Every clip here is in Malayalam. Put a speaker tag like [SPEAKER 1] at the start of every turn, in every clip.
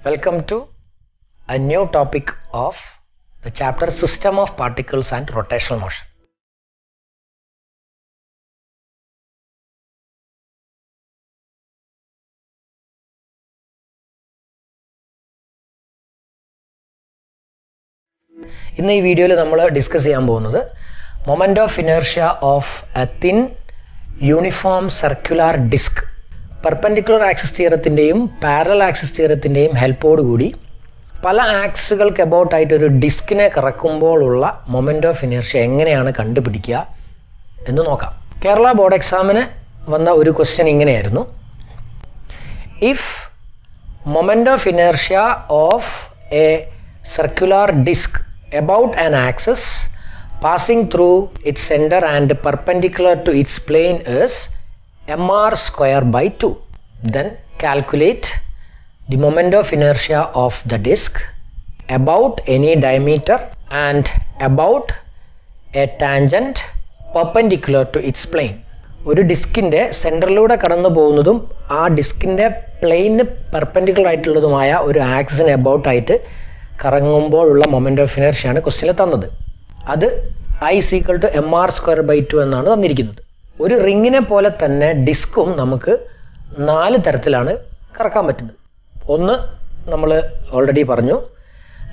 [SPEAKER 1] Welcome to a new topic of the chapter System of Particles and Rotational Motion. ഇന്ന് ഈ വീഡിയോയിൽ നമ്മൾ ഡിസ്കസ് ചെയ്യാൻ പോകുന്നത് moment of inertia of a thin uniform circular disc perpendicular axis തിയറത്തിൻ്റെയും പാരലൽ ആക്സിസ് തിയറത്തിൻ്റെയും ഹെൽപ്പോടുകൂടി പല ആക്സുകൾക്ക് എബൌട്ട് ആയിട്ട് ഒരു ഡിസ്കിനെ കറക്കുമ്പോഴുള്ള മൊമെന്റ് ഓഫ് ഇനേർഷ്യ എങ്ങനെയാണ് കണ്ടുപിടിക്കുക എന്ന് നോക്കാം. കേരള ബോർഡ് എക്സാമിന് വന്ന ഒരു ക്വസ്റ്റ്യൻ ഇങ്ങനെയായിരുന്നു: if moment of inertia of A circular disk about an axis passing through its center and perpendicular to its plane is mr square by 2. Then calculate the moment of inertia of the disk about any diameter and about a tangent perpendicular to its plane. ഒരു ഡിസ്കിൻ്റെ സെൻറ്ററിലൂടെ കടന്നു പോകുന്നതും ആ ഡിസ്കിൻ്റെ പ്ലെയിന് പെർപെൻഡിക്കുലർ ആയിട്ടുള്ളതുമായ ഒരു ആക്സിന് എബൌട്ട് ആയിട്ട് കറങ്ങുമ്പോഴുള്ള മൊമെന്റ് ഓഫ് ഇനേർഷ്യയാണ് ക്വസ്റ്റ്യനിൽ തന്നത്. അത് I = mr square by 2 എന്നാണ് തന്നിരിക്കുന്നത്. ഒരു റിങ്ങിനെ പോലെ തന്നെ ഡിസ്കും നമുക്ക് 4 തരത്തിലാണ് കറക്കാൻ പറ്റുന്നത്. ഒന്ന് നമ്മൾ ഓൾറെഡി പറഞ്ഞു.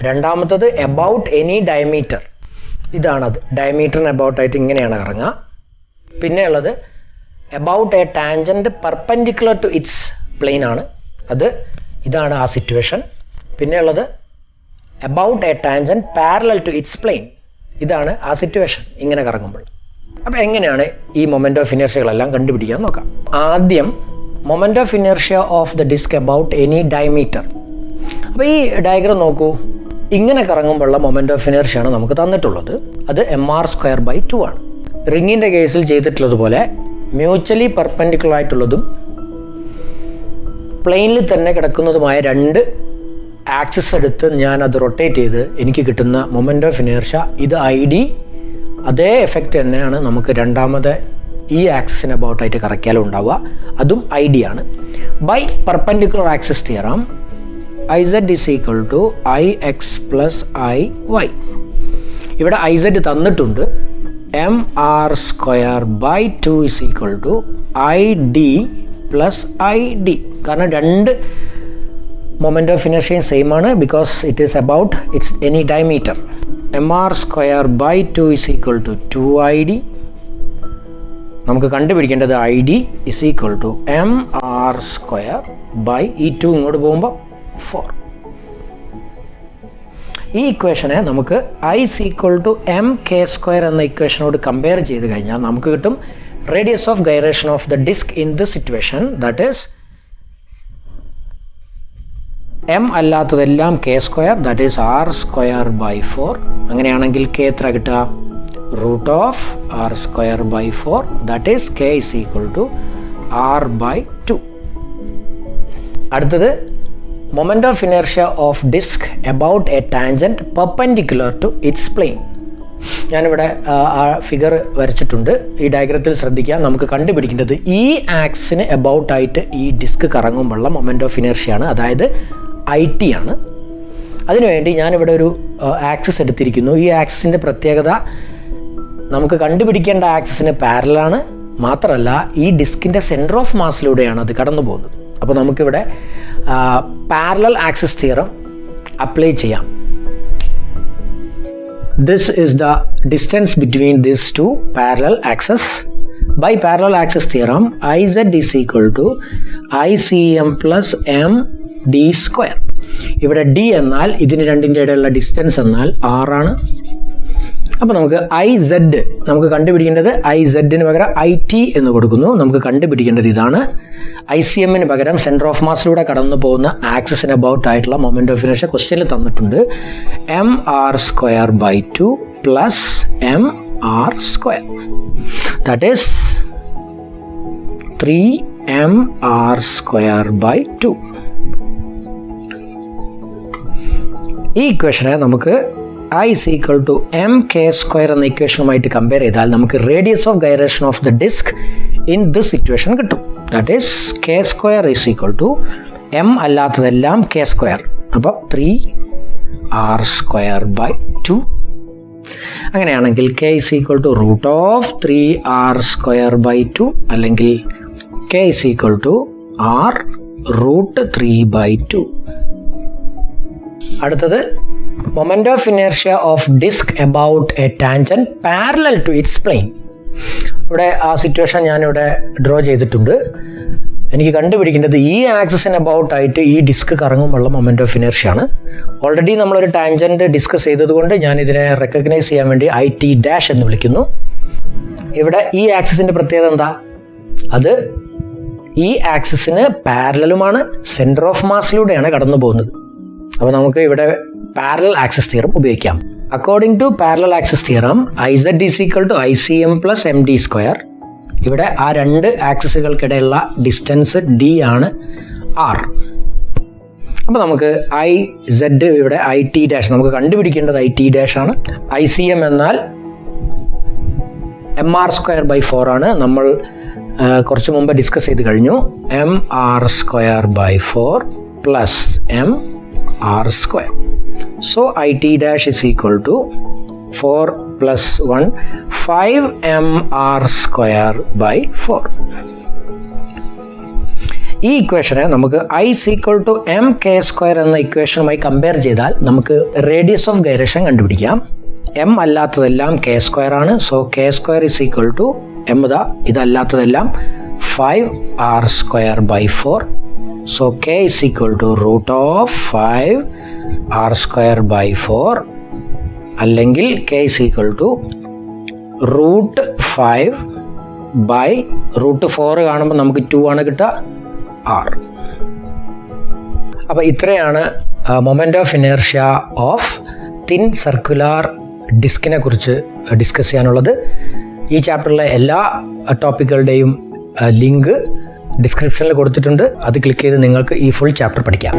[SPEAKER 1] രണ്ടാമത്തത് എബൌട്ട് എനി ഡയമീറ്റർ, ഇതാണത്. ഡയമീറ്ററിന് എബൌട്ടായിട്ട് ഇങ്ങനെയാണ് കറങ്ങുക. പിന്നെ ഉള്ളത് about a tangent perpendicular to its plane ആണ്, അത് ഇതാണ് ആ സിറ്റുവേഷൻ. പിന്നെ ഉള്ളത് about a tangent parallel to its plane, ഇതാണ് ആ സിറ്റുവേഷൻ ഇങ്ങനെ കറങ്ങുമ്പോൾ. അപ്പോൾ എങ്ങനെയാണ് ഈ മൊമെന്റ് ഓഫ് ഇനേർഷ്യകളെല്ലാം കണ്ടുപിടിക്കാൻ നോക്കാം. ആദ്യം moment of inertia of the disc about any diameter. അപ്പോൾ ഈ ഡയഗ്രം നോക്കൂ. ഇങ്ങനെ കറങ്ങുമ്പോഴുള്ള മൊമെന്റ് ഓഫ് ഇനേർഷ്യയാണ് നമുക്ക് തന്നിട്ടുള്ളത്. അത് mr square by 2 ആണ്. റിങ്ങിൻ്റെ കേസിൽ ചെയ്തിട്ടുള്ളതുപോലെ മ്യൂച്വലി പെർപെൻഡിക്കുലർ ആയിട്ടുള്ളതും പ്ലെയിനിൽ തന്നെ കിടക്കുന്നതുമായ രണ്ട് ആക്സിസ് എടുത്ത് ഞാൻ അത് റൊട്ടേറ്റ് ചെയ്ത് എനിക്ക് കിട്ടുന്ന മൊമെന്റ് ഓഫ് ഇനേർഷ്യ ഇത് ID. അതേ എഫക്റ്റ് തന്നെയാണ് നമുക്ക് രണ്ടാമത് ഈ ആക്സിസിന് അബൌട്ടായിട്ട് കറക്കിയാലും ഉണ്ടാവുക, അതും ID ആണ്. By perpendicular axis theorem IZ = IX + IY. ഇവിടെ IZ തന്നിട്ടുണ്ട്. mr square by 2 = ID + ID. കാരണം രണ്ട് മൊമെന്റ് ഓഫ് ഇനേർഷ്യയും സെയിം ആണ്, because it is about it's any diameter. mr square by 2 = 2ID. നമുക്ക് കണ്ടുപിടിക്കേണ്ടത് ID = mr square by ഈ 2 ഇങ്ങോട്ട് പോകുമ്പോൾ 4. ഈ ഇക്വേഷനെ നമുക്ക് I = mk² എന്ന ഇക്വേഷനോട് കമ്പയർ ചെയ്ത് കഴിഞ്ഞാൽ നമുക്ക് കിട്ടും radius of gyration of the disc in this situation, that is m അല്ലാത്തതെല്ലാം k², that is r² by 4. അങ്ങനെയാണെങ്കിൽ k എത്ര കിട്ടുക? √r² by 4, that is k = r by 2. അടുത്തത് moment of inertia of disc about a tangent perpendicular to its plane. ഞാനിവിടെ ആ ഫിഗർ വരച്ചിട്ടുണ്ട്. ഈ ഡയഗ്രത്തിൽ ശ്രദ്ധിക്കുക. നമുക്ക് കണ്ടുപിടിക്കേണ്ടത് ഈ ആക്സിന് എബൌട്ടായിട്ട് ഈ ഡിസ്ക് കറങ്ങുമ്പോഴുള്ള മൊമെന്റ് ഓഫ് ഇനേർഷ്യയാണ്, അതായത് IT ആണ്. അതിനുവേണ്ടി ഞാനിവിടെ ഒരു ആക്സിസ് എടുത്തിരിക്കുന്നു. ഈ ആക്സിസിൻ്റെ പ്രത്യേകത നമുക്ക് കണ്ടുപിടിക്കേണ്ട ആക്സിസിന് പാരലാണ്. മാത്രമല്ല ഈ ഡിസ്കിൻ്റെ സെൻറ്റർ ഓഫ് മാസിലൂടെയാണ് അത് കടന്നു പോകുന്നത്. അപ്പോൾ നമുക്കിവിടെ പാരലൽ ആക്സിസ് തിയറം അപ്ലൈ ചെയ്യാം. This is the distance between these two parallel axes. By parallel axis theorem IZ = ICM + MD². ഇവിടെ D എന്നാൽ ഇതിന് രണ്ടിൻ്റെ ഇടയിലുള്ള ഡിസ്റ്റൻസ് എന്നാൽ R ആണ്. അപ്പോൾ നമുക്ക് IZ നമുക്ക് കണ്ടുപിടിക്കേണ്ടത് IZ-ന് പകരം IT എന്ന് കൊടുക്കുന്നു. നമുക്ക് കണ്ടുപിടിക്കേണ്ടത് ഇതാണ്. ICM-ന് പകരം സെൻറ്റർ ഓഫ് മാസിലൂടെ കടന്നു പോകുന്ന ആക്സിസിന് അബൌട്ട് ആയിട്ടുള്ള മൊമെന്റ് ഓഫ് ഇനേർഷ്യ ക്വസ്റ്റ്യനിൽ തന്നിട്ടുണ്ട്. mr² by 2 + mr², that is 3mr² by 2. ഈ ഇക്വേഷനെ നമുക്ക് I = mk² എന്ന ഇക്വേഷനുമായിട്ട് കമ്പയർ ചെയ്താൽ നമുക്ക് radius of gyration of the disc in this situation കിട്ടും. ദാറ്റ് ഈസ് k² = m അല്ലാത്തതെല്ലാം k². അപ്പോൾ 3r²/2. അങ്ങനെയാണെങ്കിൽ k = √3r²/2 അല്ലെങ്കിൽ k = r√3/2. അടുത്തത് moment of inertia of disc about a tangent parallel to its plane. ഇവിടെ ആ സിറ്റുവേഷൻ ഞാനിവിടെ ഡ്രോ ചെയ്തിട്ടുണ്ട്. എനിക്ക് കണ്ടുപിടിക്കേണ്ടത് ഈ ആക്സിസിന് അബൌട്ട് ആയിട്ട് ഈ ഡിസ്ക് കറങ്ങുമ്പോഴുള്ള മൊമെന്റ് ഓഫ് ഇനേർഷ്യ ആണ്. ഓൾറെഡി നമ്മളൊരു ടാൻജന്റ് ഡിസ്കസ് ചെയ്തതുകൊണ്ട് ഞാൻ ഇതിനെ റെക്കഗ്നൈസ് ചെയ്യാൻ വേണ്ടി IT' എന്ന് വിളിക്കുന്നു. ഇവിടെ ഈ ആക്സിസിന്റെ പ്രത്യേകത എന്താ? അത് ഈ ആക്സിസിന് പാരലലുമാണ്, സെന്റർ ഓഫ് മാസിലൂടെയാണ് കടന്നു പോകുന്നത്. അപ്പോൾ നമുക്ക് ഇവിടെ പാരലൽ ആക്സിസ് തിയറം ഉപയോഗിക്കാം. According to parallel axis theorem IZ = ICM + MD². ഇവിടെ ആ രണ്ട് ആക്സിസുകൾക്കിടയിലുള്ള ഡിസ്റ്റൻസ് D ആണ് R. അപ്പോൾ നമുക്ക് IZ ഇവിടെ IT' നമുക്ക് കണ്ടുപിടിക്കേണ്ടത് IT' ആണ്. ICM എന്നാൽ mr²/4 ആണ്. നമ്മൾ കുറച്ച് മുമ്പ് ഡിസ്കസ് ചെയ്ത് കഴിഞ്ഞു. mr²/4 + mr². So IT' = 4 + 1 5mr²/4. ഈ ഇക്വേഷനെ നമുക്ക് I = mk² എന്ന ഇക്വേഷനുമായി കമ്പയർ ചെയ്താൽ നമുക്ക് റേഡിയസ് ഓഫ് ഗൈറേഷൻ കണ്ടുപിടിക്കാം. m അല്ലാത്തതെല്ലാം k² ആണ്. So k² = m ഇതല്ലാത്തതെല്ലാം 5r²/4. So k = √5r²/4 അല്ലെങ്കിൽ k √5/√4 കാണുമ്പോൾ നമുക്ക് 2 ആണ് കിട്ടുക r. അപ്പോൾ ഇത്രയാണ് moment of inertia of thin circular ഡിസ്കിനെ കുറിച്ച് ഡിസ്കസ് ചെയ്യാനുള്ളത്. ഈ ചാപ്റ്ററിലെ എല്ലാ ടോപ്പിക്കുകളുടെയും ലിങ്ക് ഡിസ്ക്രിപ്ഷനിൽ കൊടുത്തിട്ടുണ്ട്. അത് ക്ലിക്ക് ചെയ്ത് നിങ്ങൾക്ക് ഈ ഫുൾ ചാപ്റ്റർ പഠിക്കാം.